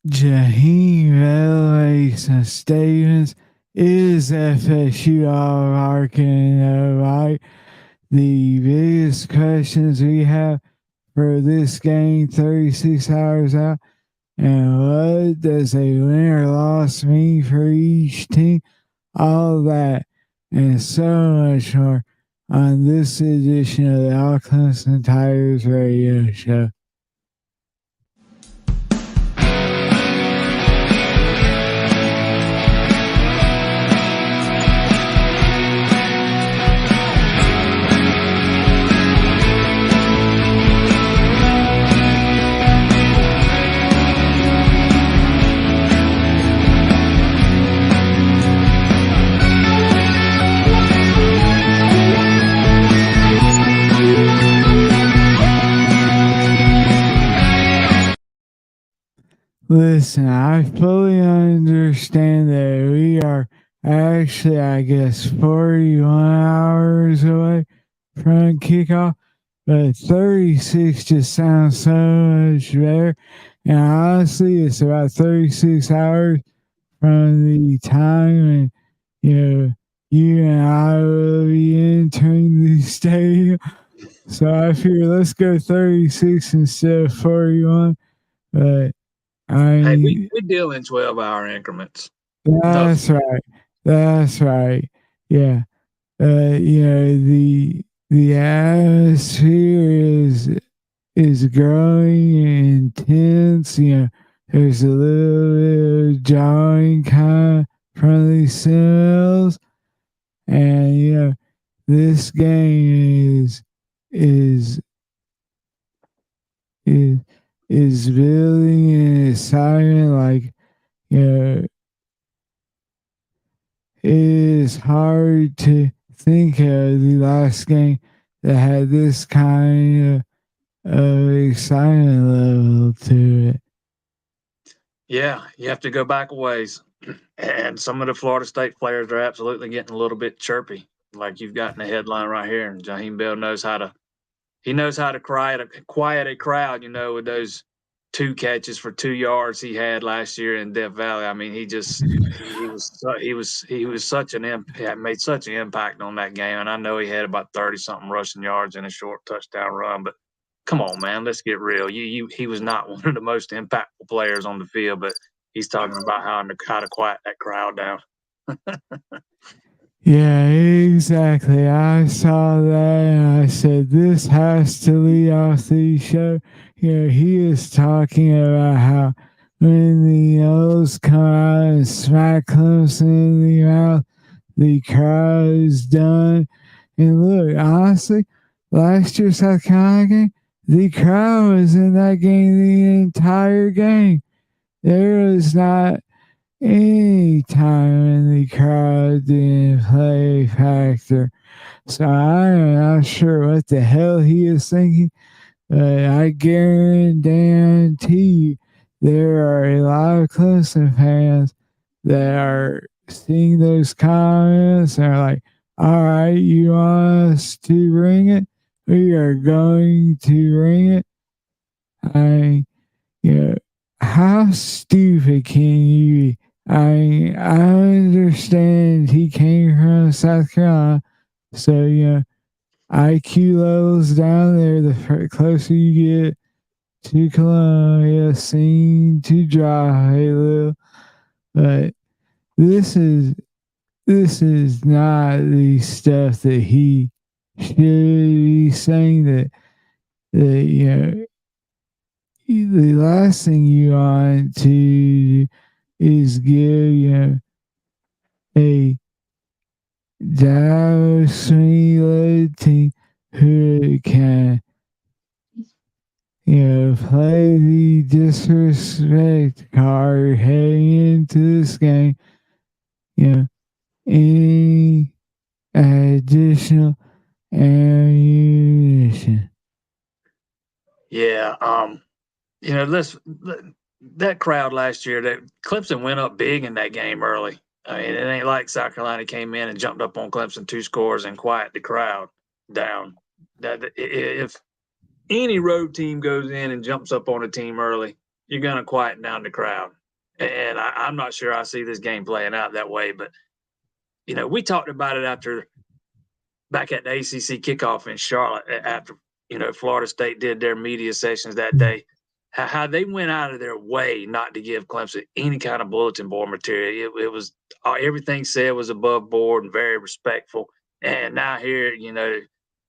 Jaheim makes some statements. Is FSU all marking right? The biggest questions we have for this game 36 hours out, and what does a win or loss mean for each team? All that and so much more on this edition of the All Clemson Tigers Radio Show. Listen, I fully understand that we are actually, I guess, 41 hours away from kickoff, but 36 just sounds so much better. And honestly, it's about 36 hours from the time and you and I will be entering the stadium. So I figure let's go 36 instead of 41. But Hey, I we deal in 12-hour increments. That's right. That's right. Yeah. The atmosphere is growing intense. There's a little bit of jarring kind of from these Seminoles, and this game is is is building an excitement like you know it is hard to think of the last game that had this kind of excitement level to it. Yeah, you have to go back a ways. And some of the Florida State players are absolutely getting a little bit chirpy. Like you've got in the headline right here, and Jaheim Bell knows how to quiet a crowd, with those 2 catches for 2 yards he had last year in Death Valley. I mean, he was such an impact, made such an impact on that game. And I know he had about 30 something rushing yards and a short touchdown run, but come on, man, let's get real. He was not one of the most impactful players on the field, but he's talking about how to quiet that crowd down. Yeah, exactly. I saw that and I said, this has to lead off the show. He is talking about how when the O's come out and smack Clemson in the mouth, the crowd is done. And look, honestly, last year's South Carolina game, the crowd was in that game the entire game. There was not any time in the crowd didn't play a factor. So I am not sure what the hell he is thinking, but I guarantee you there are a lot of Clemson fans that are seeing those comments and are like, all right, you want us to bring it? We are going to bring it. I, you know, how stupid can you be? I understand he came from South Carolina, so IQ levels down there. The closer you get to Columbia, seem to drop a little, but this is this is not the stuff that he should be saying. That the last thing you want to is give a Dallas team who can play the disrespect card heading into this game. Any additional ammunition. Yeah, let's that crowd last year. That Clemson went up big in that game early. I mean, it ain't like South Carolina came in and jumped up on Clemson 2 scores and quieted the crowd down. That if any road team goes in and jumps up on a team early, you're going to quieten down the crowd. And I'm not sure I see this game playing out that way. But, we talked about it back at the ACC kickoff in Charlotte after, Florida State did their media sessions that day, how they went out of their way not to give Clemson any kind of bulletin board material. It was everything said was above board and very respectful. And now here,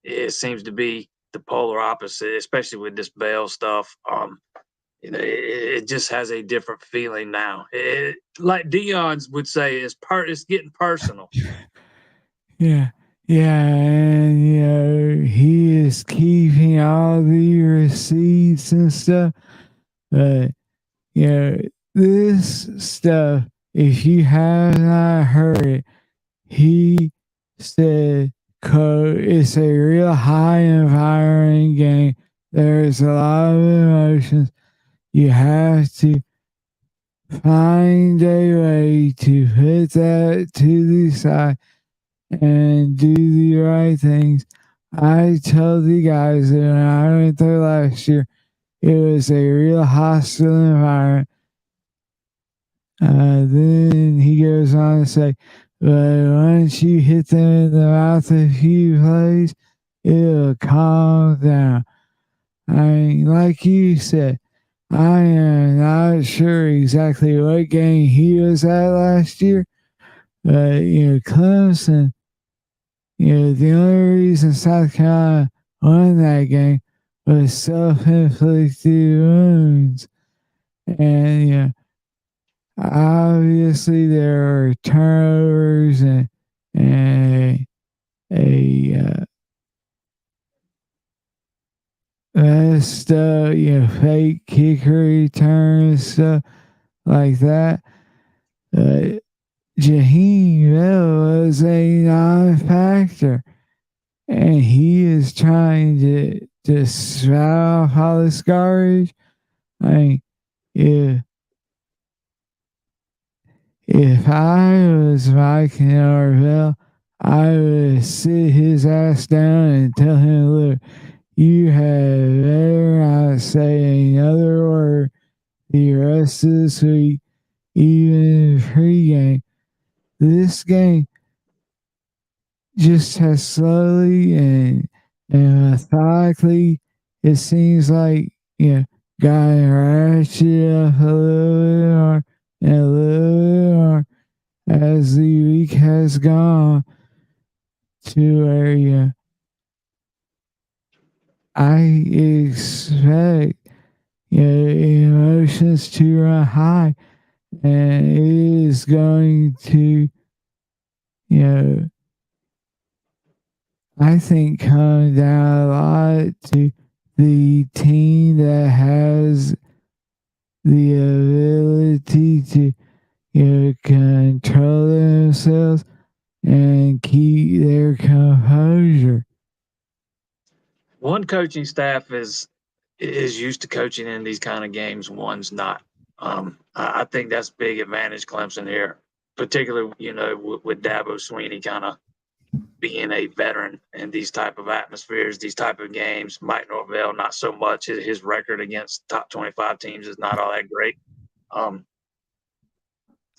it seems to be the polar opposite, especially with this Bell stuff. It just has a different feeling now. Like Dion's would say, it's getting personal. Yeah. Yeah, and he is keeping all the receipts and stuff. But this stuff, if you have not heard it, he said, "Quote: It's a real high environment game. There's a lot of emotions. You have to find a way to put that to the side and do the right things." I told the guys that when I went there last year, it was a real hostile environment. Then he goes on to say, but once you hit them in the mouth a few plays, it'll calm down. I mean, like you said, I am not sure exactly what game he was at last year, but Clemson, the only reason South Carolina won that game was self-inflicted wounds, and obviously there are turnovers and stuff, fake kicker returns, stuff like that. Jaheim Bell was a non-factor, and he is trying to spout off all this garbage. I mean, if I was Mike Norvell, I would sit his ass down and tell him, look, you had better not say another word the rest of this week, even pregame. This game just has slowly and methodically, it seems like, got ratchet up a little bit more and a little bit more as the week has gone to where, I expect, emotions to run high, and it is going to, I think come down a lot to the team that has the ability to, control themselves and keep their composure. One coaching staff is used to coaching in these kind of games. One's not. I think that's big advantage Clemson here, particularly with Dabo Sweeney kind of being a veteran in these type of atmospheres, these type of games. Mike Norvell, not so much. His record against top 25 teams is not all that great. A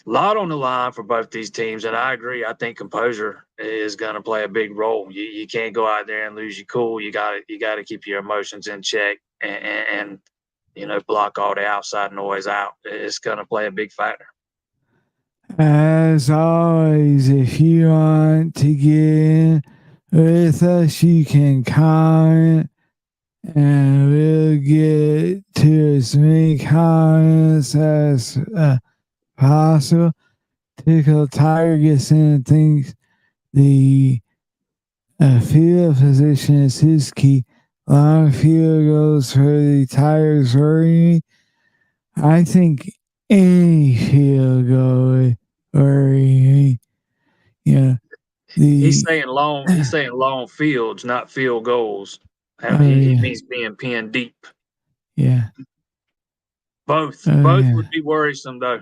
lot on the line for both these teams, and I agree. I think composure is going to play a big role. You can't go out there and lose your cool. You got to keep your emotions in check and block all the outside noise out. It's going to play a big factor. As always, if you want to get in with us, you can comment and we'll get to as many comments as possible. Tickle Tiger gets in and thinks the field position is his key. Long field goals for the Tigers worry me. I think any field goal would worry me. He's saying long fields, not field goals. He means being pinned deep. Yeah. Both would be worrisome though.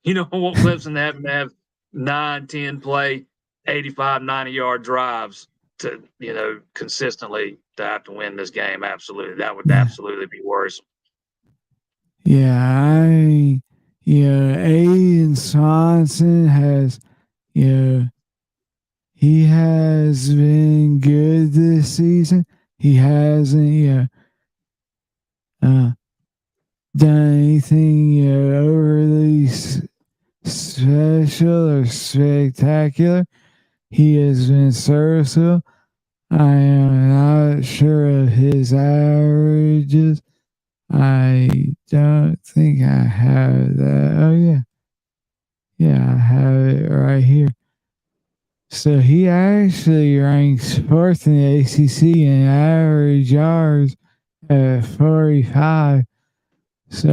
You don't want Clemson to have 9, 10 play, 85, 90-yard drives to, consistently to have to win this game. Absolutely. That would absolutely be worrisome. Yeah, Aiden Swanson has, you know, he has been good this season. He hasn't, uh, done anything, overly special or spectacular. He has been serviceable. I am not sure of his averages. I don't think I have that. Oh, yeah. Yeah, I have it right here. So he actually ranks fourth in the ACC in average yards at 45. So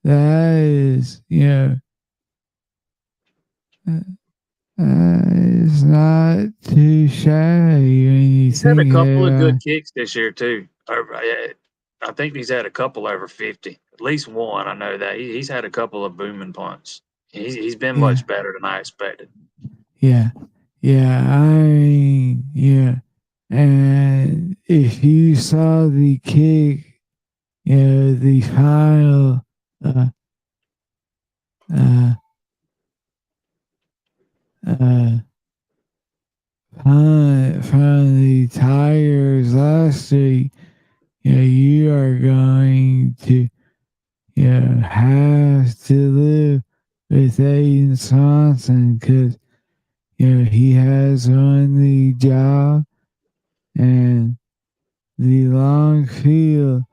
that is, that is not too shabby when you He's had a think couple of it. good kicks this year too. I think he's had a couple over 50. At least one, I know that. He's had a couple of booming punts. He's been Yeah, much better than I expected. yeah, yeah. Yeah. And if you saw the kick, the final uh, uh, uh, punt from the Tigers last week, you are going to, have to live with Aiden Swanson because, he has won the job and the long field.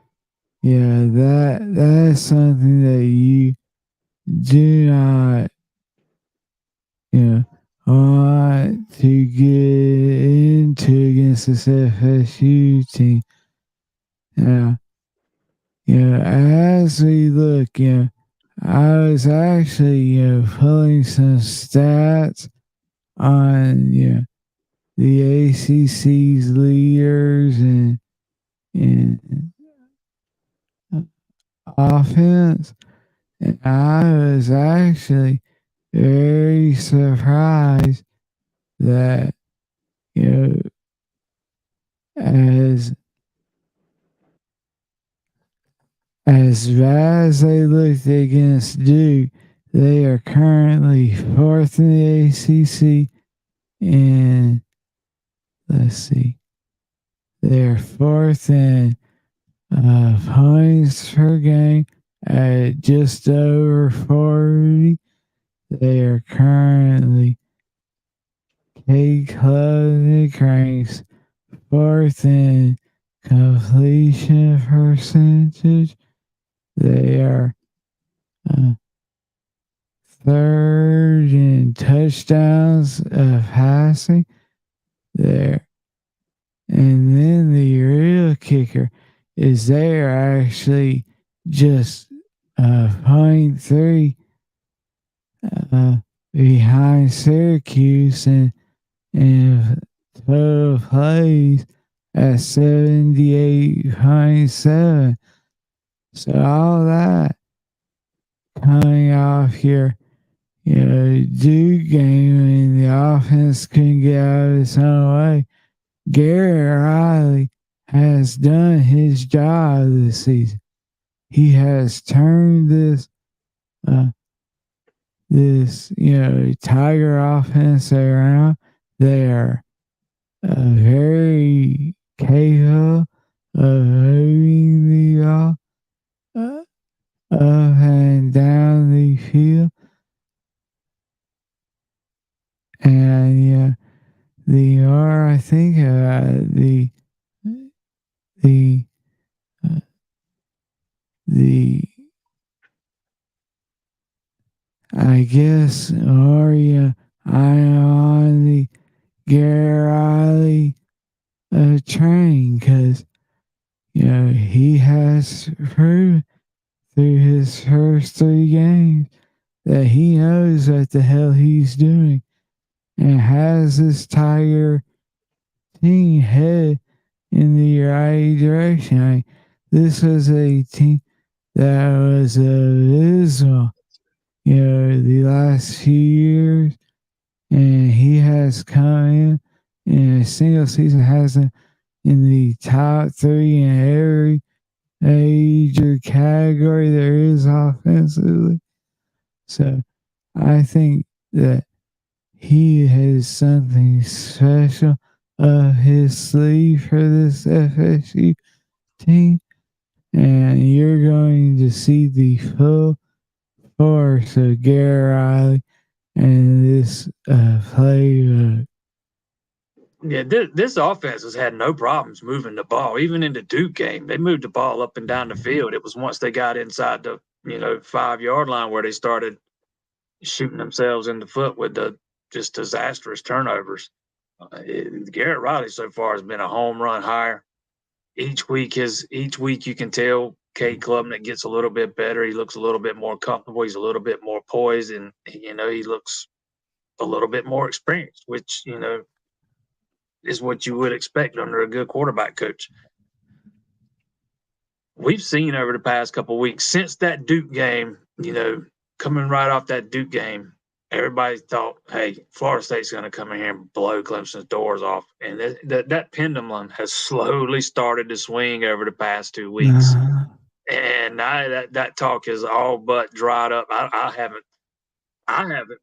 Yeah, that's something that you do not, want to get into against this FSU team. Yeah, as we look, I was actually, pulling some stats on, the ACC's leaders and offense. And I was actually very surprised that, you know, as bad as they looked against Duke, they are currently fourth in the ACC. And let's see, they're fourth in points per game at just over 40. They are currently K Club ranks fourth in completion percentage. They are uh, third in touchdowns of passing. There. And then the real kicker is they are actually just point three uh, behind Syracuse and total plays at 78.7. So all that coming off here, Duke game and the offense couldn't get out of its own way. Garrett Riley has done his job this season. He has turned uh, this Tiger offense around. They are very capable of moving the ball up and down the field. And the more I think about the uh, the I guess Maria I'm on the Gary Riley train because he has proven through his first three games that he knows what the hell he's doing and has this Tiger team head in the right direction. This was a team that was abysmal, the last few years, and he has come in a single season, has them in the top three in every major category there is offensively. So I think that he has something special up his sleeve for this FSU team, and you're going to see the full force of Garrett Riley and this playbook. Yeah, this offense has had no problems moving the ball. Even in the Duke game, they moved the ball up and down the field. It was once they got inside the 5-yard line where they started shooting themselves in the foot with the just disastrous turnovers. Garrett Riley so far has been a home run hire. Each week you can tell Cade Klubnik gets a little bit better. He looks a little bit more comfortable. He's a little bit more poised, and he looks a little bit more experienced, which is what you would expect under a good quarterback coach. We've seen over the past couple of weeks since that Duke game, coming right off that Duke game, everybody thought, hey, Florida State's going to come in here and blow Clemson's doors off. And that pendulum has slowly started to swing over the past 2 weeks. And that talk is all but dried up. I haven't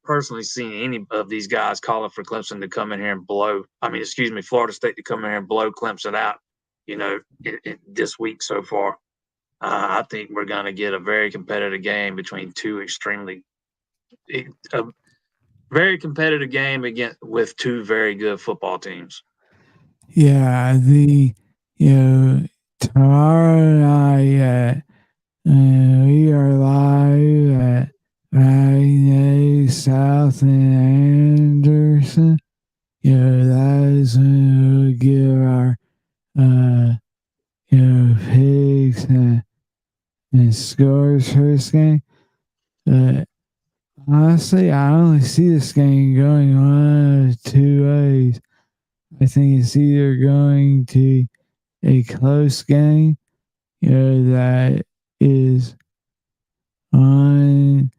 personally seen any of these guys calling for Clemson to come in here and Florida State to come in here and blow Clemson out, this week so far. I think we're going to get a very competitive game between a very competitive game with two very good football teams. Yeah, tomorrow night we are live at Magnet South and Anderson. That is when we'll give our picks and scores for this game. Honestly, I only see this game going one of two ways. I think it's either going to a close game, that is on,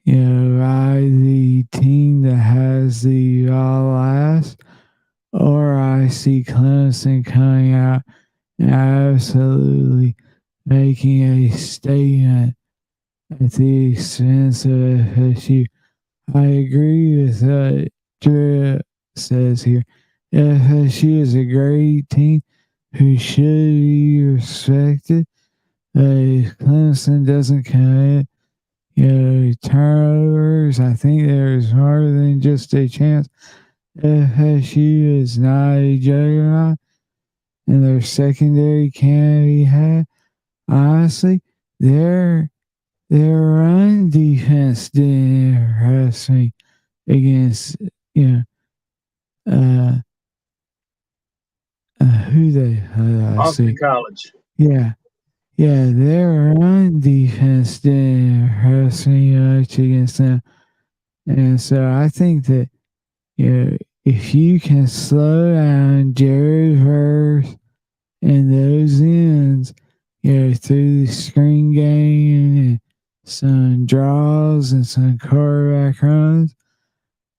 by the team that has the last, or I see Clemson coming out and absolutely making a statement at the expense of FSU. I agree with what Drew says here. FSU is a great team who should be respected. If Clemson doesn't commit, turnovers, I think there's more than just a chance. FSU is not a juggernaut, and their secondary can be had. Honestly, their run defense didn't impress me against who they Boston College. Yeah, their run defense didn't impress me much against them, and so I think that if you can slow down Jared Verse and those ends, through the screen game and some draws and some quarterback runs,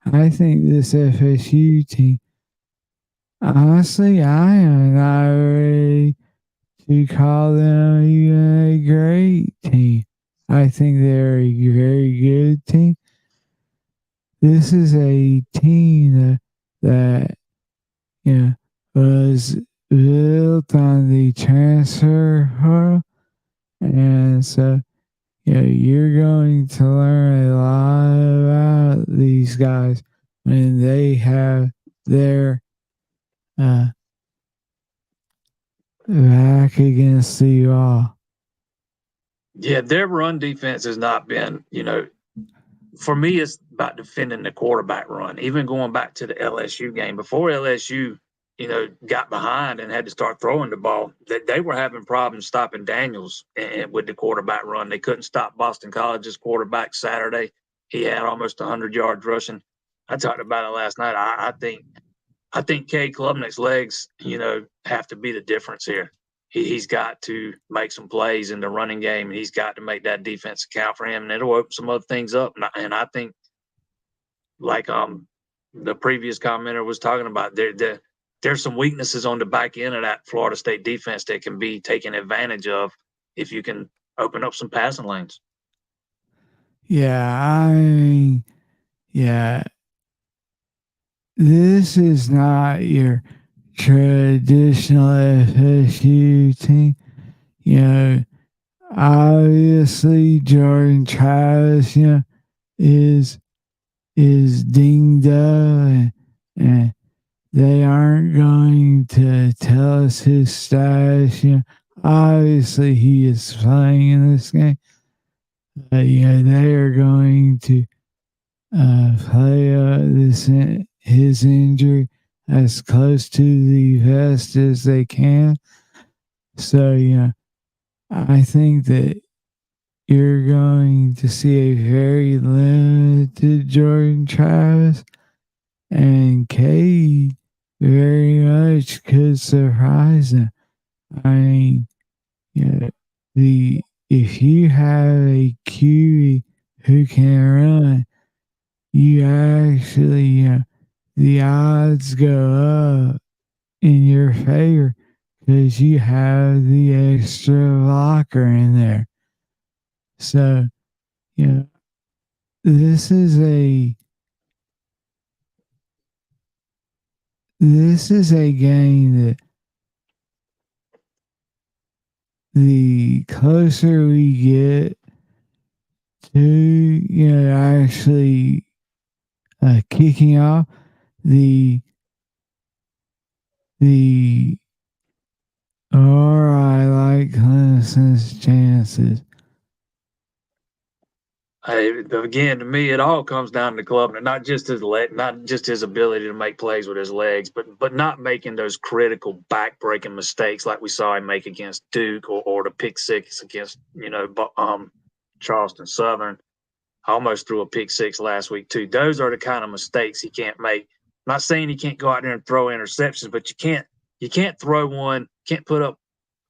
I think this FSU team, honestly, I am not ready to call them even a great team. I think they're a very good team. This is a team that was built on the transfer portal, and so you're going to learn a lot about these guys when they have their back against the wall. Yeah, their run defense has not been, for me, it's about defending the quarterback run. Even going back to the LSU game, before LSU, got behind and had to start throwing the ball, they were having problems stopping Daniels with the quarterback run. They couldn't stop Boston College's quarterback Saturday. He had almost 100 yards rushing. I talked about it last night. I think Cade Klubnik's legs, have to be the difference here. He's got to make some plays in the running game, and he's got to make that defense account for him, and it'll open some other things up. And I think, like the previous commenter was talking about, there's some weaknesses on the back end of that Florida State defense that can be taken advantage of if you can open up some passing lanes. Yeah, I mean, yeah, this is not your traditional FSU team. You know, obviously Jordan Travis, is dinged up, and they aren't going to tell us his status. Obviously he is playing in this game. They are going to play his injury as close to the vest as they can. So I think that you're going to see a very limited Jordan Travis, and Cade very much could surprise him. I mean, the if you have a QB who can run, you actually, the odds go up in your favor because you have the extra blocker in there. So, this is a game that the closer we get to actually kicking off, the more I like Clemson's chances. Again, to me, it all comes down to Klubner, not just his ability to make plays with his legs, but not making those critical back-breaking mistakes like we saw him make against Duke or the pick six against Charleston Southern. I almost threw a pick six last week too. Those are the kind of mistakes he can't make. I'm not saying he can't go out there and throw interceptions, but you can't throw one, can't put up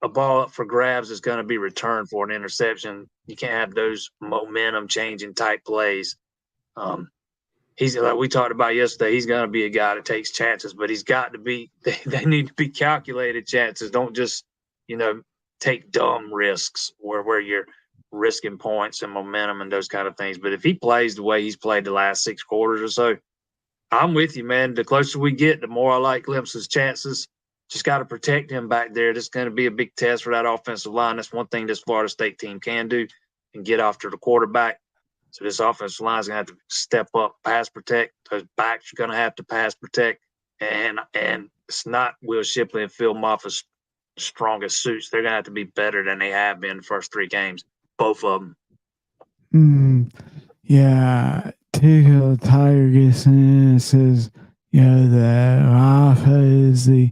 a ball up for grabs is going to be returned for an interception. You can't have those momentum changing type plays. He's like we talked about yesterday. He's going to be a guy that takes chances, but he's got to be. They need to be calculated chances. Don't just take dumb risks where you're risking points and momentum and those kind of things. But if he plays the way he's played the last 6 quarters or so, I'm with you, man. The closer we get, the more I like Clemson's chances. Just got to protect him back there. This is going to be a big test for that offensive line. That's one thing this Florida State team can do and get after the quarterback. So this offensive line is going to have to step up, pass protect. Those backs are going to have to pass protect. And it's not Will Shipley and Phil Moffitt's strongest suits. They're going to have to be better than they have been the first 3 games, both of them. Yeah, Tickle Tiger gets in and says, that Rafa is the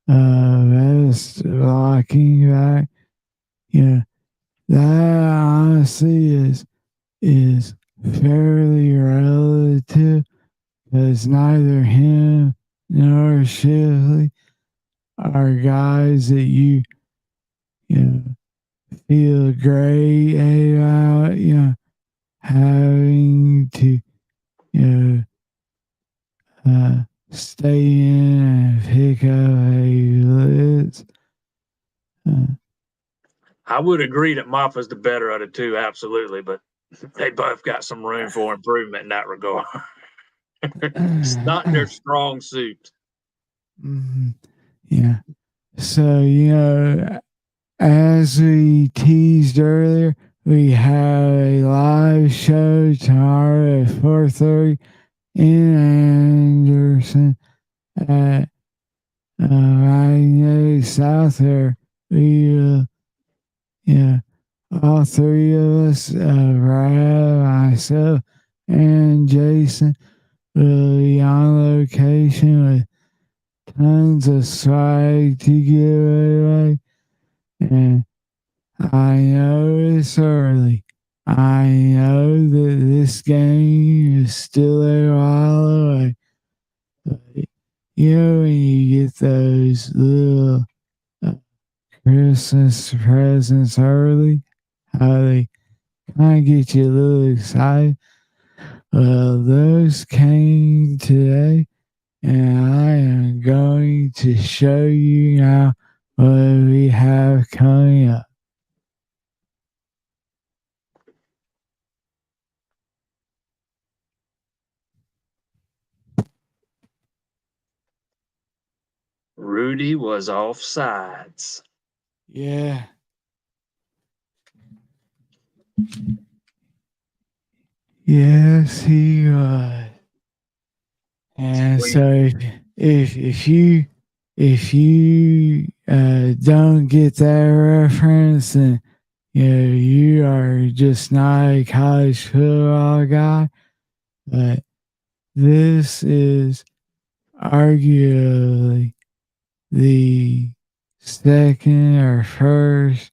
best blocking back. That honestly is fairly relative because neither him nor Shipley are guys that you feel great about having to stay in and pick up a blitz. I would agree that Moffa's the better of the two, absolutely, but they both got some room for improvement in that regard. It's not their strong suit. Mm-hmm. Yeah. So, as we teased earlier, we have a live show tomorrow at 4:30 in Anderson at Magnolia South there. We all 3 of us, Brad, myself, and Jason will be on location with tons of swag to give away. And I know it's early. I know that this game is still a while away. But, when you get those little Christmas presents early, how they kind of get you a little excited. Well, those came today, and I am going to show you now what we have coming up. Rudy was off sides. Yeah. Yes, he was. And so if you don't get that reference, then you are just not a college football guy. But this is arguably the second or first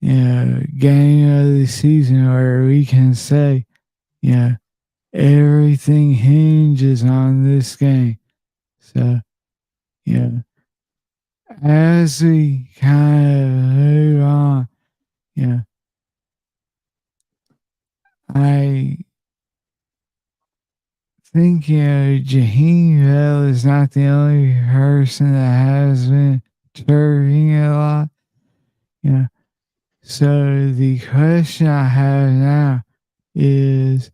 game of the season where we can say, everything hinges on this game. So, as we kind of move on, I think, Jaheim Bell is not the only person that has been turving a lot. So the question I have now is,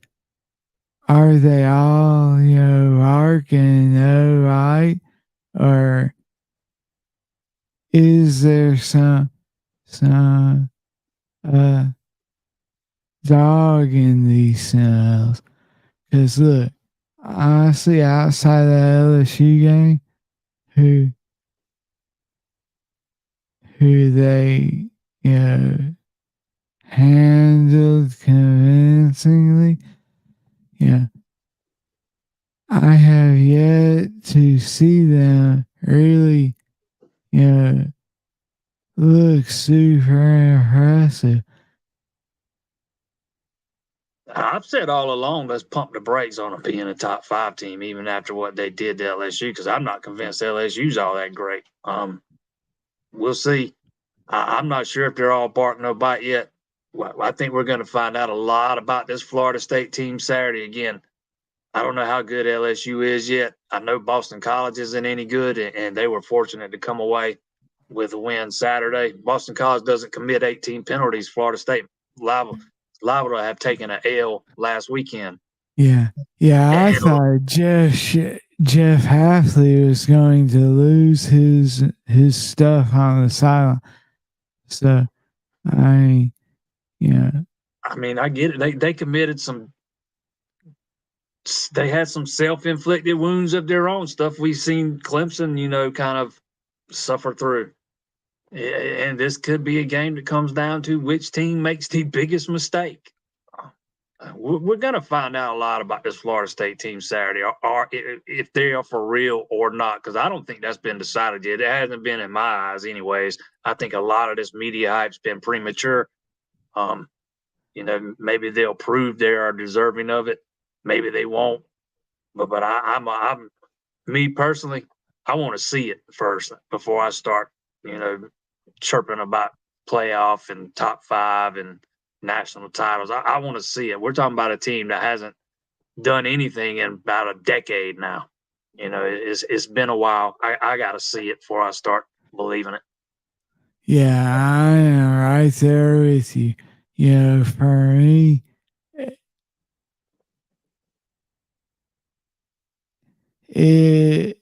are they all, barking no right? Or is there some uh dog in these cells? Because look, honestly, outside the LSU game, who they handled convincingly, I have yet to see them really, look super impressive. I've said all along, let's pump the brakes on them being a top 5 team, even after what they did to LSU, because I'm not convinced LSU's all that great. We'll see. I'm not sure if they're all bark no bite yet. Well, I think we're going to find out a lot about this Florida State team Saturday. Again, I don't know how good LSU is yet. I know Boston College isn't any good, and they were fortunate to come away with a win Saturday. Boston College doesn't commit 18 penalties. Florida State liable to have taken an L last weekend. Yeah, I thought Jeff Halfley was going to lose his stuff on the sideline. So I mean, I get it. They committed some. They had some self-inflicted wounds of their own, stuff we've seen Clemson, kind of suffer through. And this could be a game that comes down to which team makes the biggest mistake. We're going to find out a lot about this Florida State team Saturday, or if they are for real or not, because I don't think that's been decided yet. It hasn't been in my eyes anyways. I think a lot of this media hype's been premature. Maybe they'll prove they are deserving of it. Maybe they won't. But I'm me personally, I want to see it first before I start, chirping about playoff and top 5 and national titles. I want to see it. We're talking about a team that hasn't done anything in about a decade now. It's been a while. I got to see it before I start believing it. Yeah, I am right there with you. For me, it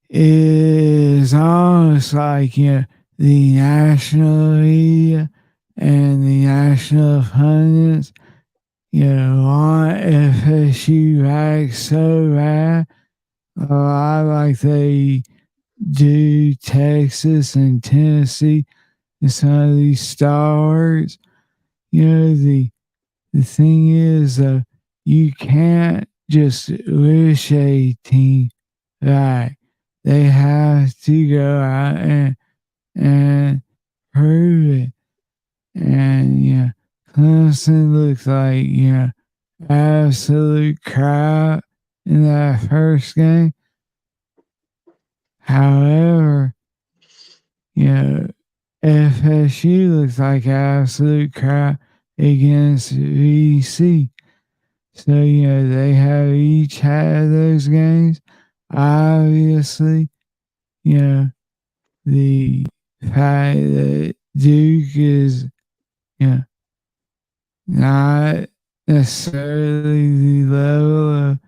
is almost like the national media and the national pundits want FSU back so bad, a lot like they do Texas and Tennessee and some of these stalwarts. The thing is, you can't just wish a team back. They have to go out and prove it. And Clemson looks like absolute crap in that first game. However, FSU looks like absolute crap against VC. So, they have each had those games. Obviously, you know, the fact that Duke is, you know, not necessarily the level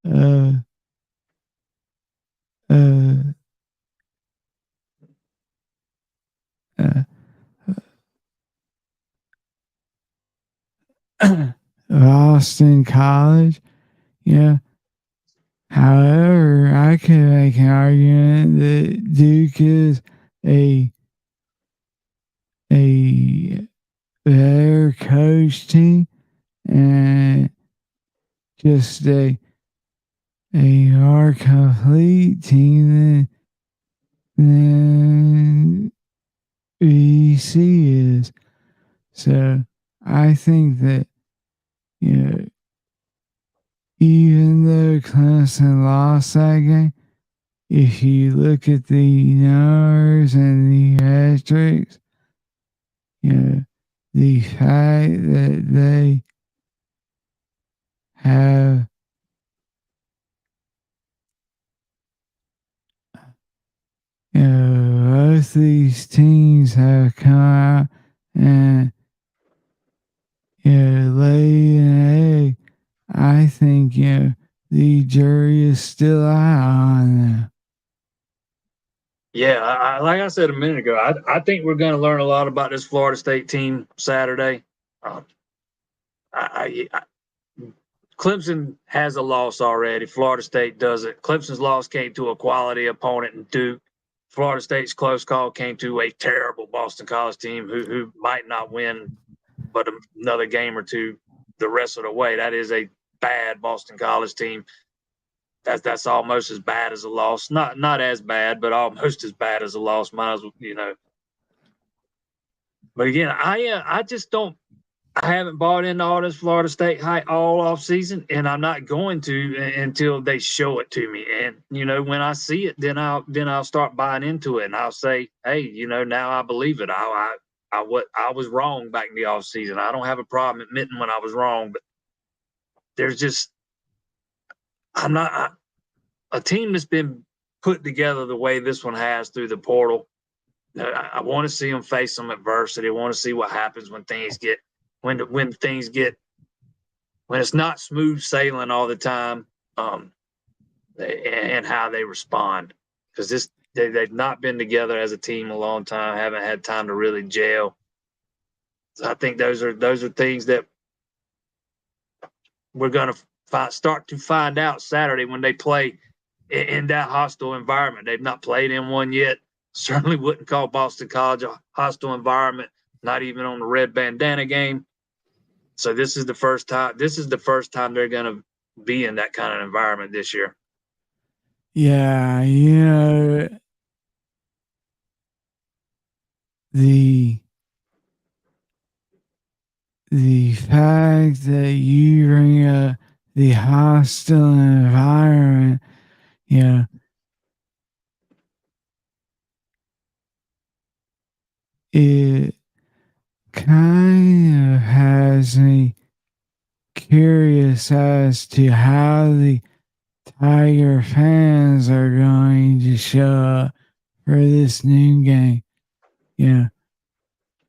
of uh, uh, Boston College. Yeah. However, I could make an argument that Duke is a a better coach team and just a more complete team than BC is. So I think that you know even though Clemson lost that game, if you look at the numbers and the metrics, the fact that they have both these teams have come out and laid an egg. I think the jury is still out on them. Yeah, like I said a minute ago, I think we're going to learn a lot about this Florida State team Saturday. Um, I Clemson has a loss already. Florida State doesn't. Clemson's loss came to a quality opponent in Duke. Florida State's close call came to a terrible Boston College team who might not win but another game or two the rest of the way. That is a bad Boston College team. That's almost as bad as a loss. Not as bad, but almost as bad as a loss. Might as well. But again, I just don't. I haven't bought into all this Florida State hype all off season, and I'm not going to until they show it to me. And when I see it, then I'll start buying into it, and I'll say, hey, now I believe it. I was wrong back in the off season. I don't have a problem admitting when I was wrong, but there's just I'm not a team that's been put together the way this one has through the portal. I want to see them face some adversity. I want to see what happens when things get when it's not smooth sailing all the time, and how they respond, because they've not been together as a team a long time, haven't had time to really gel. So I think those are things that we're going to start to find out Saturday when they play in that hostile environment. They've not played in one yet. Certainly wouldn't call Boston College a hostile environment, not even on the red bandana game. So this is the first time. This is the first time they're going to be in that kind of environment this year. Yeah, the fact that you bring up the hostile environment, it kind of has me curious as to how the Tiger fans are going to show up for this noon game.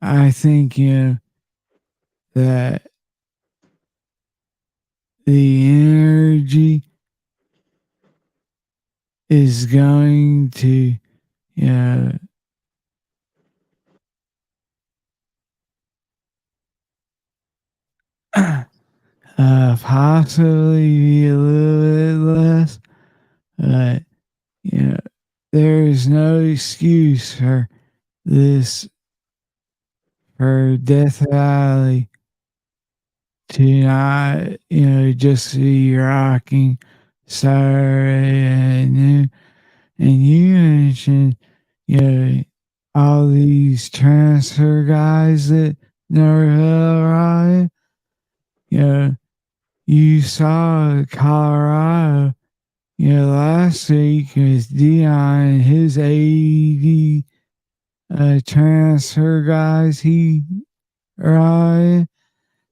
I think that the energy is going to possibly be a little bit less, but there is no excuse for Death Valley to not just be rocking Saturday at noon. And you mentioned all these transfer guys that Norvell arrived. You saw Colorado, last week with Dion and his 80 transfer guys he arrived.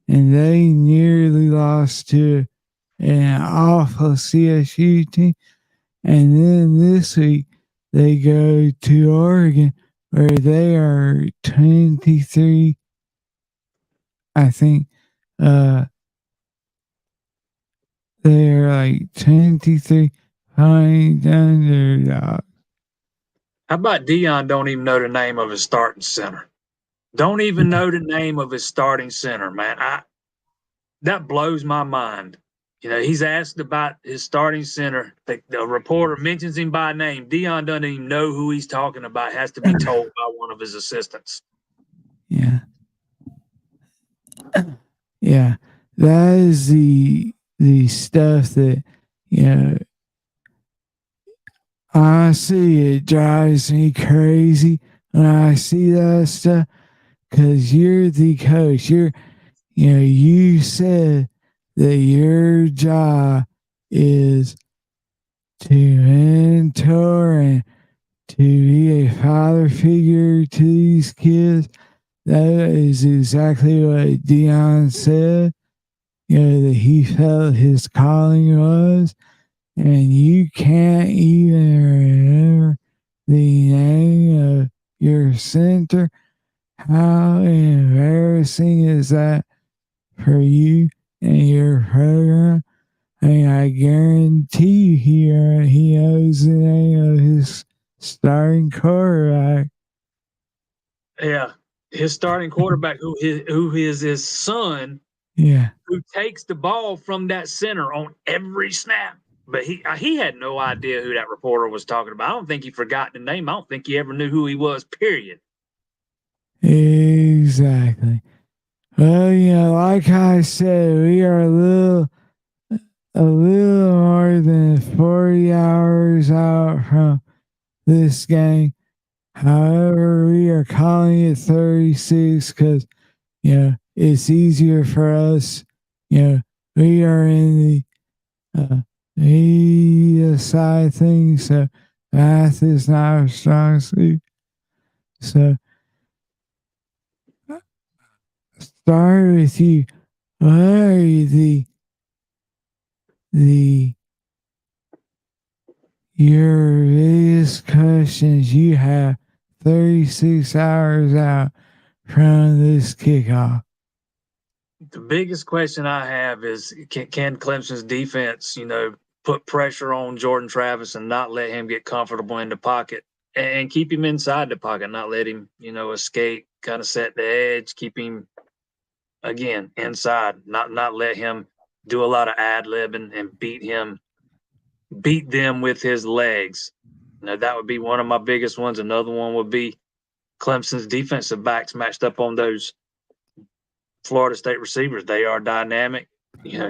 and they nearly lost to an awful CSU team. And then this week they go to Oregon where they are 23. I think they're like 23 point underdog. How about Dion don't even know the name of his starting center? Don't even know the name of his starting center, man. That blows my mind. You know, he's asked about his starting center. The reporter mentions him by name. Dion doesn't even know who he's talking about. Has to be told by one of his assistants. Yeah. Yeah. That is the stuff that, you know, honestly, it drives me crazy when I see that stuff because you're the coach. You said that your job is to mentor and to be a father figure to these kids. That is exactly what Dion said. That he felt his calling was, and you can't even remember the name of your center. How embarrassing is that for you and your program? I mean, I guarantee you he knows the name of his starting quarterback. Yeah, his starting quarterback, who is his son, Yeah. who takes the ball from that center on every snap. But he had no idea who that reporter was talking about. I don't think he forgot the name. I don't think he ever knew who he was. Period. Exactly. Well, like I said, we are a little more than 40 hours out from this game. However, we are calling it 36 because, it's easier for us. We are in the media side things, so math is not our strong suit. So, start with you. What are the your biggest questions you have 36 hours out from this kickoff? The biggest question I have is can Clemson's defense, put pressure on Jordan Travis and not let him get comfortable in the pocket and keep him inside the pocket, not let him, escape, kind of set the edge, keep him again inside, not let him do a lot of ad libbing and beat them with his legs. That would be one of my biggest ones. Another one would be Clemson's defensive backs matched up on those Florida State receivers. They are dynamic.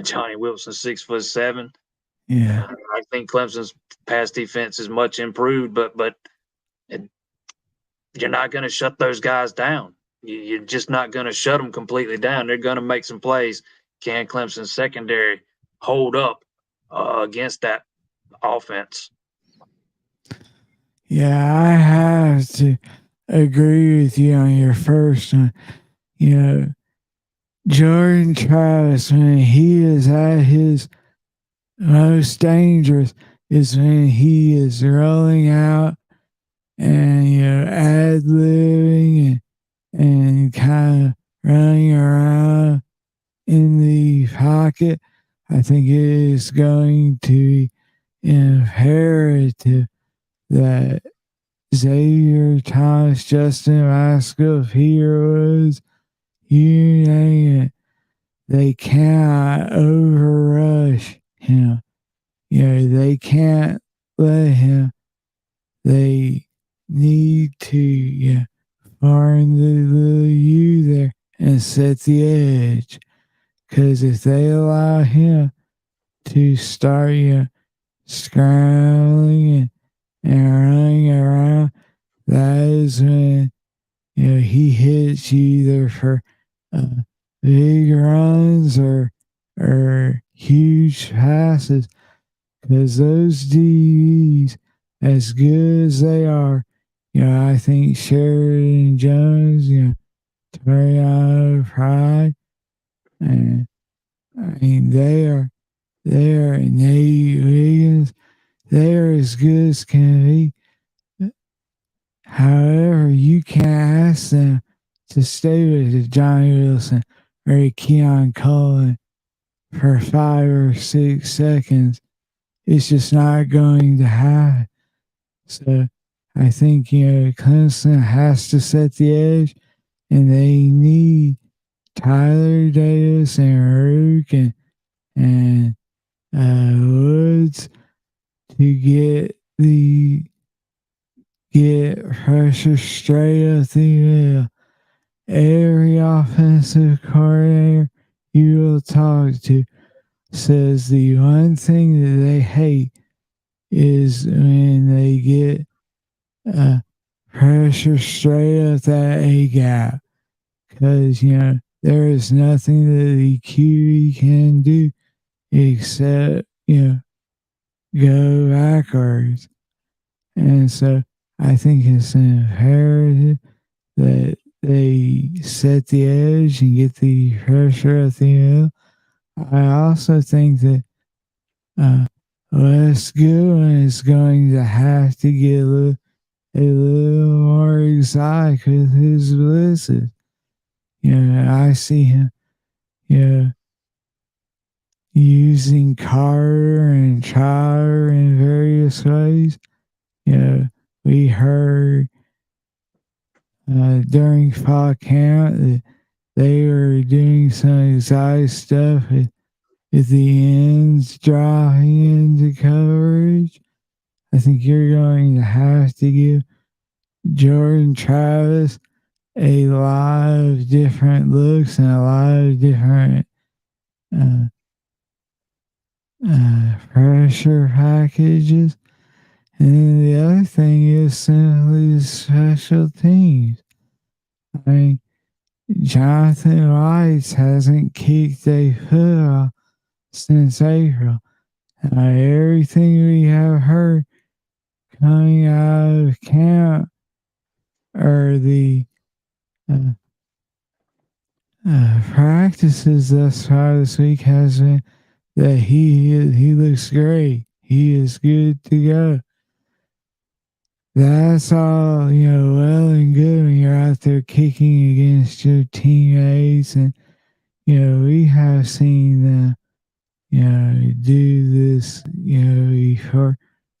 Johnny Wilson, 6'7". Yeah. I think Clemson's pass defense is much improved, but you're not going to shut those guys down. You're just not going to shut them completely down. They're going to make some plays. Can Clemson's secondary hold up against that offense? Yeah, I have to agree with you on your first one. Jordan Travis, when he is at his most dangerous, is when he is rolling out and ad libbing and kind of running around in the pocket. I think it is going to be imperative that Xavier Thomas, Justin Rascal, Peter Woods, you name it, they cannot overrush him. They can't let him. They need to find the little you there and set the edge. Because if they allow him to start scrambling and running around, that is when he hits you either for big runs or huge passes. Because those DBs, as good as they are, I think Sheridan Jones, Tariana Pride, And I mean, Nate Wiggins, they are as good as can be. However, you can't ask them to stay with Johnny Wilson or Keon Cullen for 5 or 6 seconds. It's just not going to happen. So I think, Clemson has to set the edge and they need Tyler Davis and Rook and Woods to get pressure straight up the middle. Every offensive coordinator you will talk to says the one thing that they hate is when they get pressure straight up that A gap. Because, there is nothing that the QB can do except, go backwards. And so I think it's imperative that they set the edge and get the pressure at the end. I also think that uh, Les Goodwin is going to have to get a little more exotic with his blitzes. I see him, you know, using Carter and Trotter in various ways. We heard during fall camp that they were doing some exotic stuff with the ends dropping into coverage. I think you're going to have to give Jordan Travis a lot of different looks and a lot of different uh, pressure packages. And then the other thing is simply the special teams. I mean, Jonathan Rice hasn't kicked a foot since April. Everything we have heard coming out of camp or the uh, practices thus far this week has been that he looks great. He is good to go. That's all, well and good when you're out there kicking against your teammates. And, we have seen them, do this, before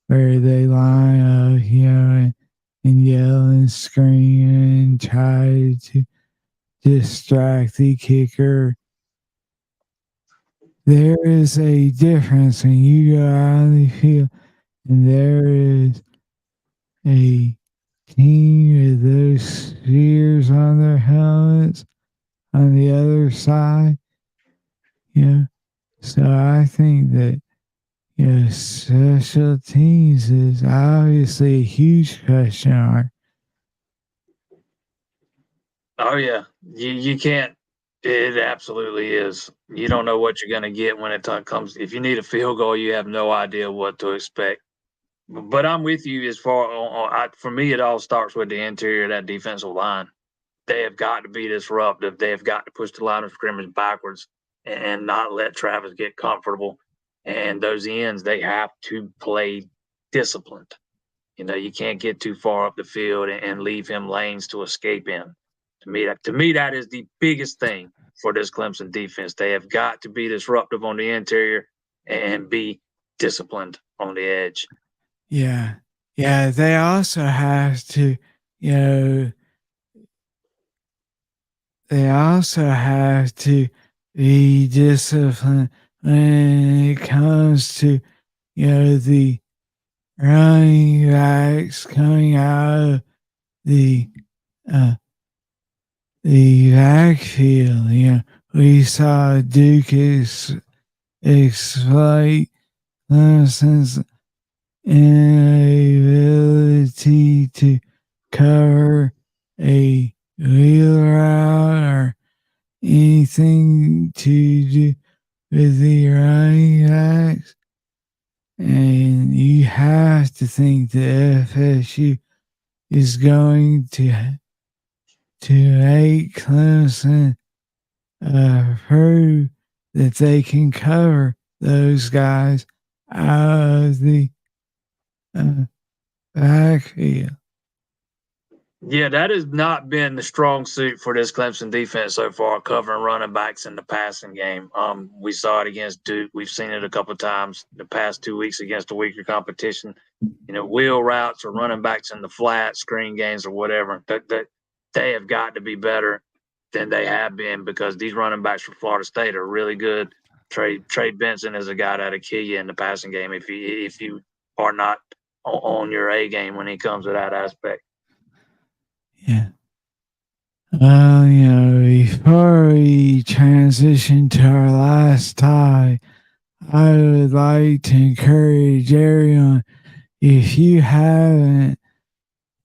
where they line up, and yell and scream and try to distract the kicker. There is a difference when you go out on the field and there is a team with those spheres on their helmets on the other side. So I think that special teams is obviously a huge question mark. Oh yeah, you can't. It absolutely is. You don't know what you're going to get when it comes. If you need a field goal, you have no idea what to expect. But I'm with you as far for me, it all starts with the interior of that defensive line. They have got to be disruptive. They have got to push the line of scrimmage backwards and not let Travis get comfortable. And those ends, they have to play disciplined. You can't get too far up the field and leave him lanes to escape in. To me, that is the biggest thing for this Clemson defense. They have got to be disruptive on the interior and be disciplined on the edge. Yeah. Yeah. They also have to, you know, they also have to be disciplined when it comes to, the running backs coming out of the uh, the backfield. We saw Duke exploit Clemson's inability to cover a wheel route or anything to do with the running backs. And you have to think that FSU is going to make Clemson prove that they can cover those guys out of the uh, backfield. Yeah, that has not been the strong suit for this Clemson defense so far, covering running backs in the passing game. We saw it against Duke. We've seen it a couple of times the past 2 weeks against a weaker competition. Wheel routes or running backs in the flat, screen games or whatever. That they have got to be better than they have been because these running backs for Florida State are really good. Trey Benson is a guy that'll kill you in the passing game if you are not on your A game when it comes to that aspect. Yeah. Well, before we transition to our last tie, I would like to encourage everyone, if you haven't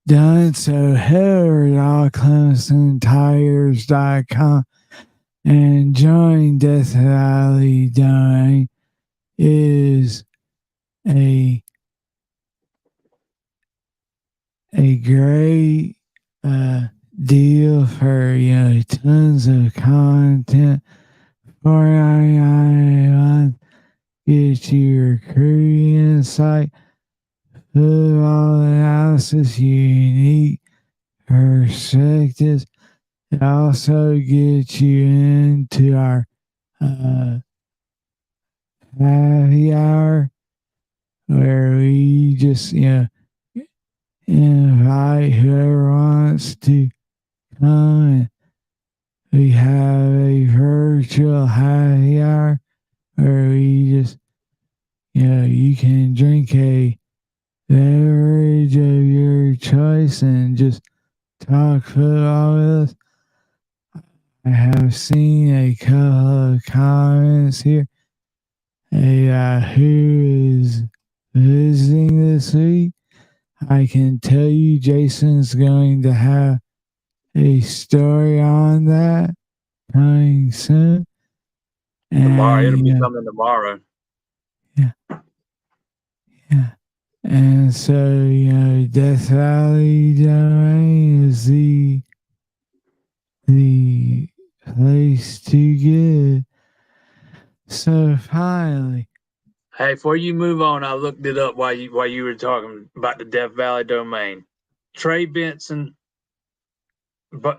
done so, head over to ClemsonTires.com and join Death Valley Dying. Is a great deal for tons of content. $4.99 gets you recruiting insight, football analysis, unique perspectives. It also gets you into our happy hour where we just invite whoever wants to come. We have a virtual happy hour where we just, you can drink a beverage of your choice and just talk football with us. I have seen a couple of comments here who is visiting this week. I can tell you Jason's going to have a story on that coming soon. Tomorrow, it'll be And coming tomorrow. yeah, yeah. And so, Death Valley Domain is the place to get. So finally, Hey, before you move on, I looked it up while you were talking about the Death Valley domain. Trey Benson,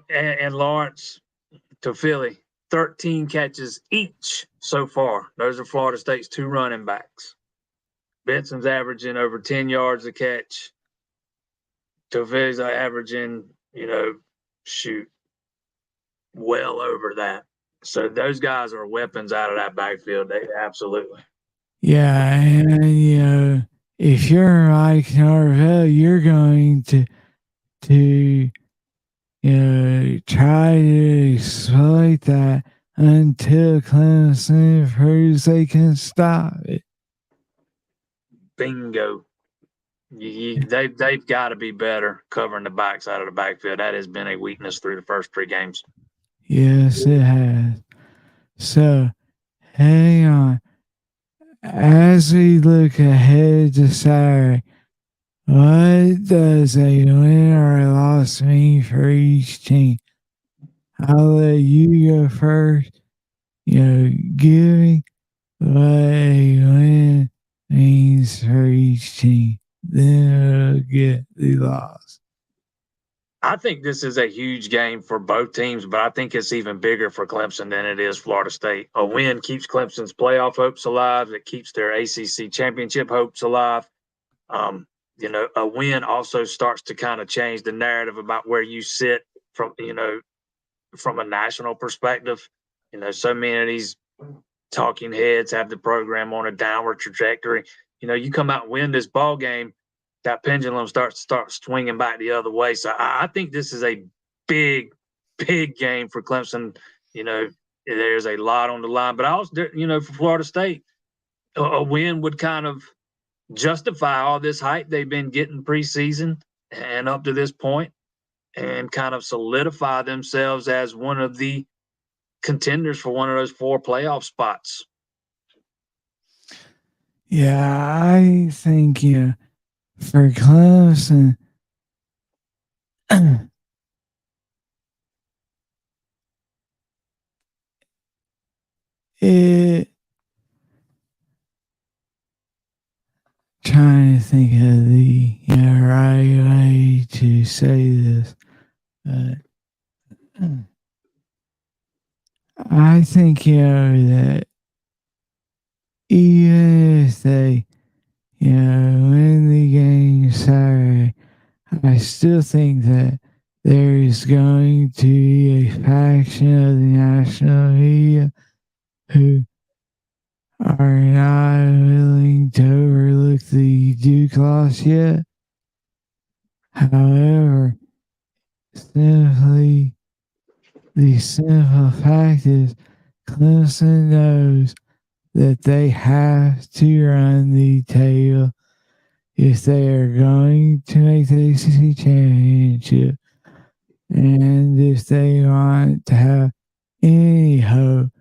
and Lawrence to Philly, 13 catches each so far. Those are Florida State's two running backs. Benson's averaging over 10 yards a catch. Philly's averaging, shoot, well over that. So those guys are weapons out of that backfield. They absolutely. yeah, and if you're Mike Norvell, you're going to try to exploit that until Clemson proves they can stop it. Bingo. They've got to be better covering the backside of the backfield. That has been a weakness through the first three games. Yes, it has. So, hang on. As we look ahead to Saturday, what does a win or a loss mean for each team? I'll let you go first. Give me what a win means for each team. Then we'll get the loss. I think this is a huge game for both teams, but I think it's even bigger for Clemson than it is Florida State. A win keeps Clemson's playoff hopes alive. It keeps their ACC championship hopes alive. A win also starts to kind of change the narrative about where you sit from a national perspective. So many of these talking heads have the program on a downward trajectory. You come out and win this ball game, that pendulum starts swinging back the other way. So I think this is a big, big game for Clemson. There's a lot on the line, but also, for Florida State, a win would kind of justify all this hype they've been getting preseason and up to this point, and kind of solidify themselves as one of the contenders for one of those 4 playoff spots. Yeah, I think for Clemson, it trying to think of the right way to say this. But I think that even if they win the game Saturday, I still think that there is going to be a faction of the national media who are not willing to overlook the Duke loss yet. However, simply the simple fact is Clemson knows that they have to run the table if they are going to make the ACC championship and if they want to have any hope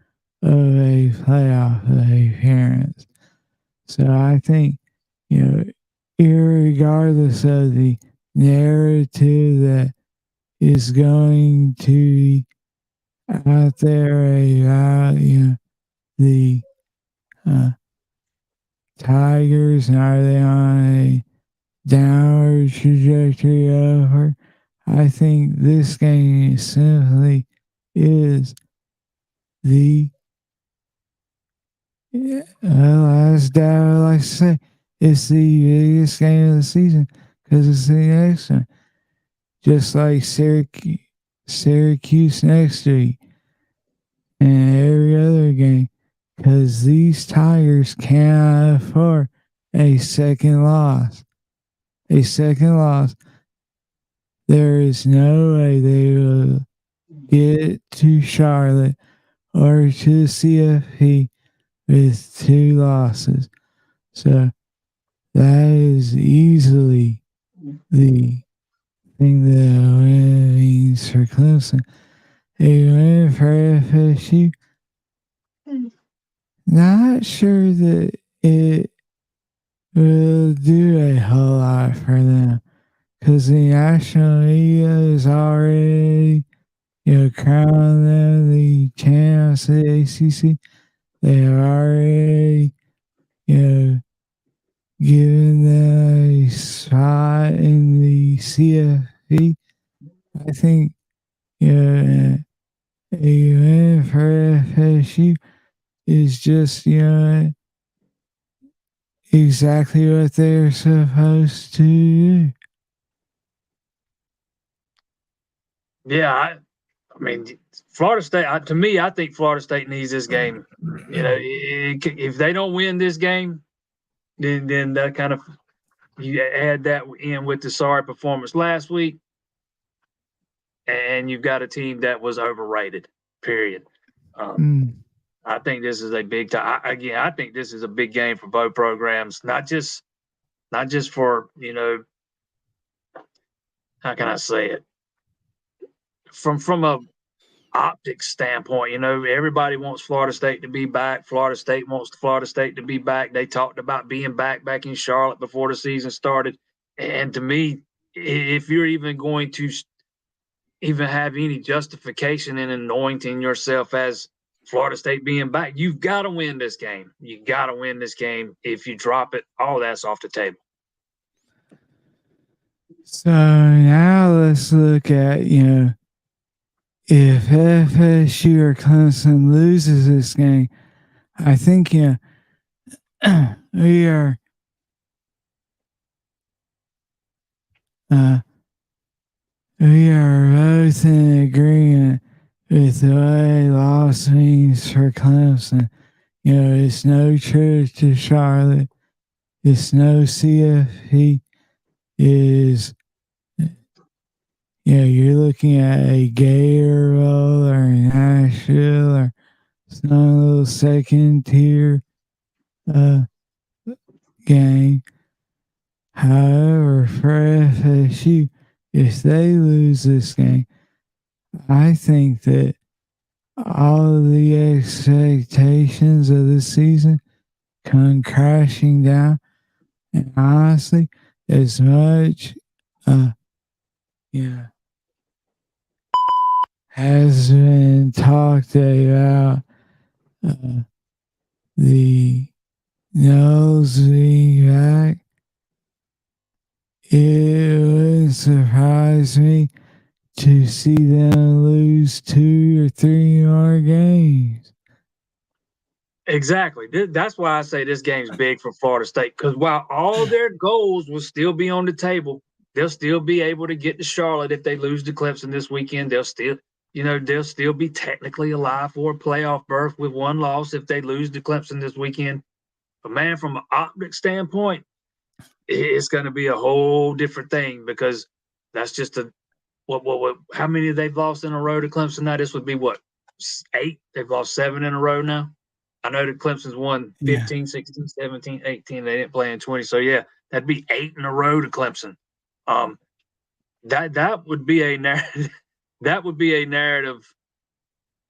of a playoff appearance. So I think, irregardless of the narrative that is going to be out there about, the uh, Tigers and are they on a downward trajectory over? I think this game simply is the as Dad would like to say, it's the biggest game of the season because it's the next one. Just like Syracuse next week and every other game, because these Tigers cannot afford a second loss. A second loss. There is no way they will get to Charlotte or to the CFP with 2 losses. So that is easily the thing that win means for Clemson. A win for FSU. Not sure that it will do a whole lot for them because the national media is already, crowning them the champs of the ACC. They have already, given them a spot in the CFP. I think, a win for FSU is just, exactly what they're supposed to do. Yeah, I mean, Florida State. To me, I think Florida State needs this game. If they don't win this game, then that kind of you add that in with the sorry performance last week, and you've got a team that was overrated. Period. I think this is a big time. Again, I think this is a big game for both programs. Not just for how can I say it from a optics standpoint. Everybody wants Florida State to be back. Florida State wants Florida State to be back. They talked about being back in Charlotte before the season started. And to me, if you're even going to even have any justification in anointing yourself as Florida State being back, you've got to win this game. You got to win this game. If you drop it, all that's off the table. So now let's look at, if FSU or Clemson loses this game, I think, we are both in agreement with what a loss means for Clemson. It's no trip to Charlotte. It's no CFP. Is you're looking at a Gator Bowl or Nashville or some little second tier game. However, for FSU, if they lose this game, I think that all of the expectations of this season come crashing down. And honestly, as much, has been talked about the Noles being back, it would surprise me to see them lose 2 or 3 more games. Exactly. That's why I say this game's big for Florida State, because while all their goals will still be on the table, they'll still be able to get to Charlotte if they lose to Clemson this weekend. They'll still be technically alive for a playoff berth with one loss if they lose to Clemson this weekend. But man, from an optic standpoint, it's going to be a whole different thing, because that's just a what how many they've lost in a row to Clemson now? This would be what, 8? They've lost 7 in a row now. I know that Clemson's won Yeah. 15, 16, 17, 18. They didn't play in 20. So yeah, that'd be 8 in a row to Clemson. Um, that would be a narrative. That would be a narrative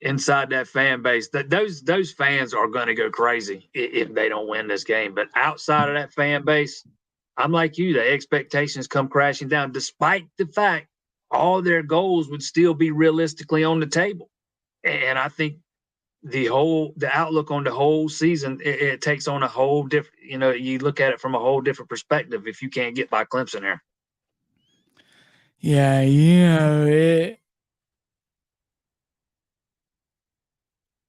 inside that fan base. That those fans are going to go crazy if they don't win this game. But outside of that fan base, I'm like you. The expectations come crashing down, despite the fact all their goals would still be realistically on the table. And I think the outlook on the whole season, it takes on a whole different. You look at it from a whole different perspective if you can't get by Clemson there. Yeah,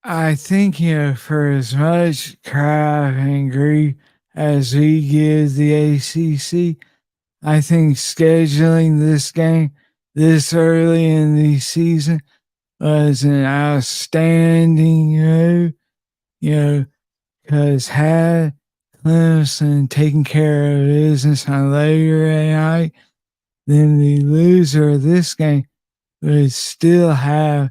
I think, for as much crap and grief as we give the ACC, I think scheduling this game this early in the season was an outstanding move, because had Clemson taken care of business on Labor Day night, then the loser of this game would still have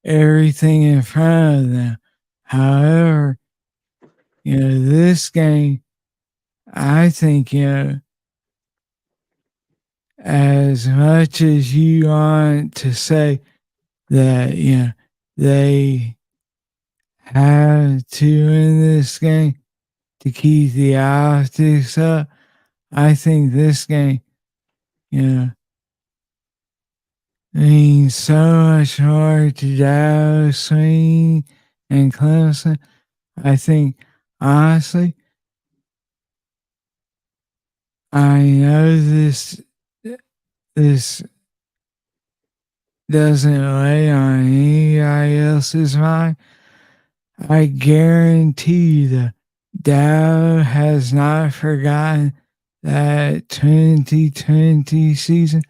everything in front of them. However, this game, I think, as much as you want to say that, they have to win this game to keep the optics up, I think this game, you know, means so much more to Dallas Swing and Clemson. I think, honestly, I know this doesn't weigh on anybody else's mind. I guarantee the Dow has not forgotten that 2020 season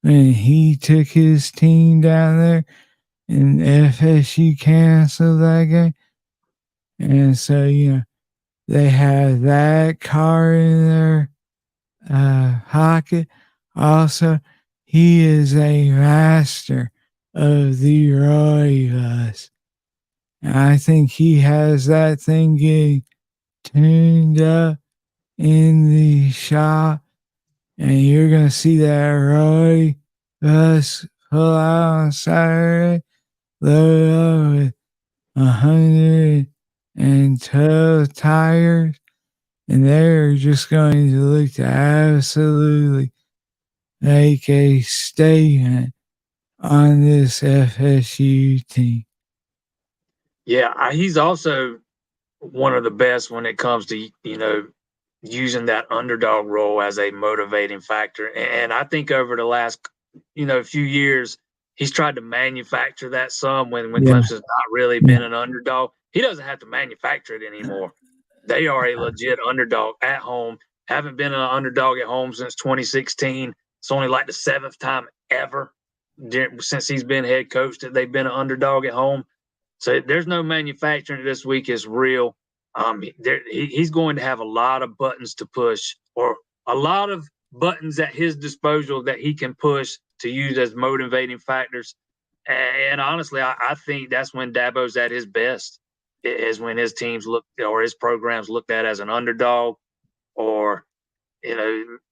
when he took his team down there and FSU canceled that game. And so, they have that car in their pocket. Also, he is a master of the Roy bus. And I think he has that thing getting tuned up in the shop, and you're gonna see that Roy bus pull out on Saturday, load up with 112 tires, and they're just going to look to absolutely make a statement on this FSU team. Yeah, he's also one of the best when it comes to using that underdog role as a motivating factor. And I think over the last few years, he's tried to manufacture that some when Yeah, Clemson's not really yeah, been an underdog. He doesn't have to manufacture it anymore. They are a legit underdog at home. Haven't been an underdog at home since 2016. It's only like the 7th time ever since he's been head coach that they've been an underdog at home. So there's no manufacturing this week. It's real. He's going to have a lot of buttons to push, or a lot of buttons at his disposal that he can push to use as motivating factors. And honestly, I think that's when Dabo's at his best, is when his teams look, or his programs looked at as an underdog, or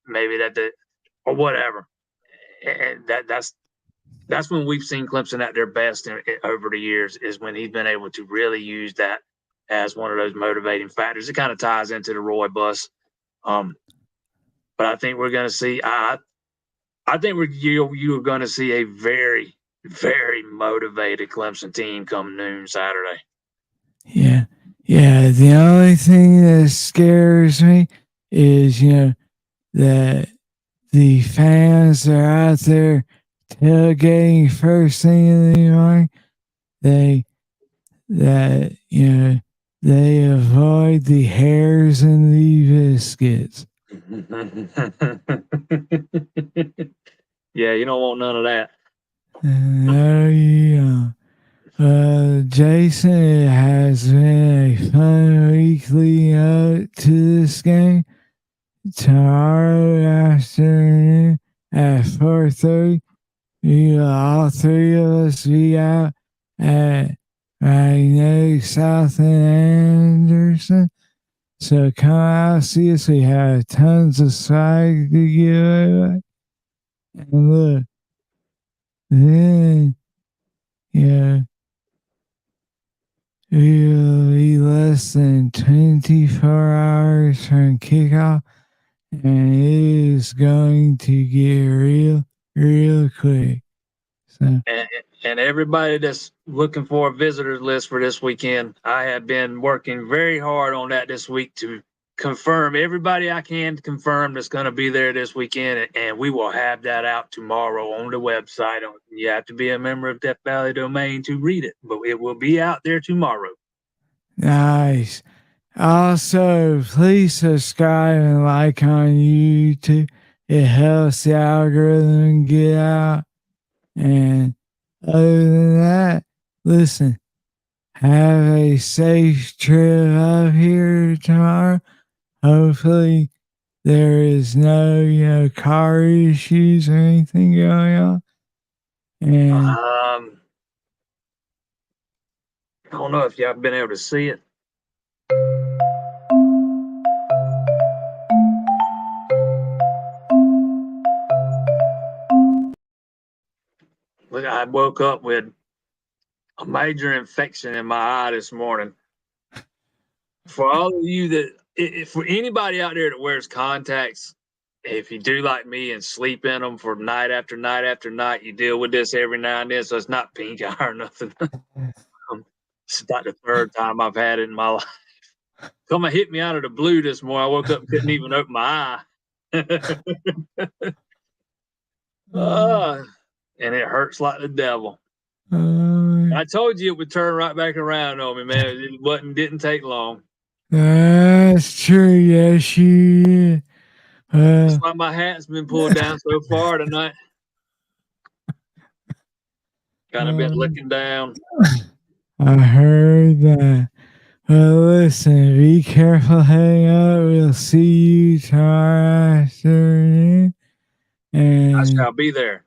maybe or whatever. And that's when we've seen Clemson at their best over the years, is when he's been able to really use that as one of those motivating factors. It kind of ties into the Roy bus. But I think we're going to see, I think you're going to see a very, very motivated Clemson team come noon Saturday. yeah. Yeah, the only thing that scares me is, that the fans are out there tailgating first thing in the morning. They that they avoid the hairs and the biscuits. Yeah, you don't want none of that. Oh yeah. Jason, it has been a fun week leading up to this game. Tomorrow afternoon at 4:30, we will all three of us be out at Magnetic South and Anderson. So come out, see us. We have tons of swag to give away. And look, then, yeah, we will be less than 24 hours from kickoff, and it is going to get real quick. So, And everybody that's looking for a visitors list for this weekend, I have been working very hard on that this week to confirm everybody I can confirm that's going to be there this weekend, and we will have that out tomorrow on the website. You have to be a member of Death Valley Domain to read it, but it will be out there tomorrow. nice. Also, please subscribe and like on YouTube. It helps the algorithm get out. And other than that, listen, have a safe trip up here tomorrow. Hopefully, there is no, car issues or anything going on. And I don't know if y'all been able to see it. Look, I woke up with a major infection in my eye this morning. For all of you that, for anybody out there that wears contacts, if you do like me and sleep in them for night after night after night, you deal with this every now and then. So it's not pink eye or nothing. It's about the third time I've had it in my life. Come and hit me out of the blue this morning. I woke up and couldn't even open my eye. And it hurts like the devil. I told you it would turn right back around on me, man. It didn't take long. That's true. Yes, you did. It's like my hat's been pulled down so far tonight. Kind of been looking down. I heard that. Well, listen, be careful heading up. We'll see you tomorrow afternoon. I And, shall be there.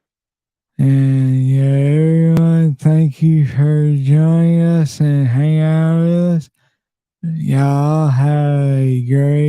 and yeah, everyone, thank you for joining us and hanging out with us. Y'all have a great